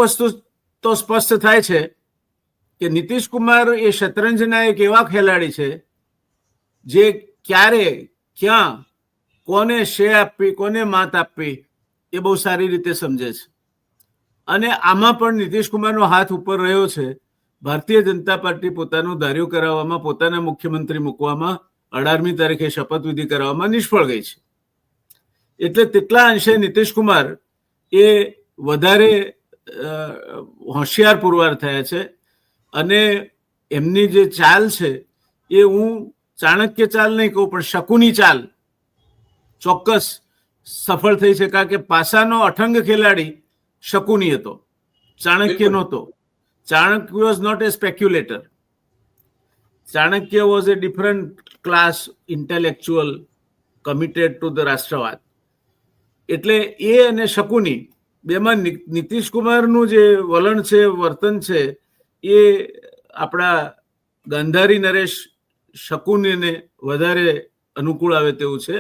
વસ્તુ તો સ્પષ્ટ થાય છે કે નીતિશ કુમાર એ શતરંજના એક એવા ખેલાડી છે જે ક્યારે ક્યાં કોને શે આપવી કોને માત આપવી એ બહુ સારી રીતે સમજે છે. અને આમાં પણ નીતિશ કુમારનો હાથ ઉપર રહ્યો છે. ભારતીય જનતા પાર્ટી પોતાનું ધાર્યું કરાવવામાં, પોતાના મુખ્યમંત્રી મૂકવામાં, 18મી તારીખે શપથવિધિ કરાવવામાં નિષ્ફળ ગઈ છે. એટલે તેટલા અંશે નીતિશ કુમાર એ વધારે હોશિયાર પુરવાર થયા છે. અને એમની જે ચાલ છે એ હું ચાણક્ય ચાલ નહીં કહું, પણ શકુની ચાલ ચોક્કસ સફળ થઈ છે. કારણ કે પાસાનો અઠંગ ખેલાડી શકુની હતો, ચાણક્ય નહોતો. Chanakya was not a speculator. Chanakya was a different class intellectual committed to the રાષ્ટ્રવાદ. એટલે એ અને શકુની બેમાં નીતિશ કુમારનું જે વલણ છે, વર્તન છે, એ આપણા ગાંધારી નરેશ શકુનીને વધારે અનુકૂળ આવે તેવું છે.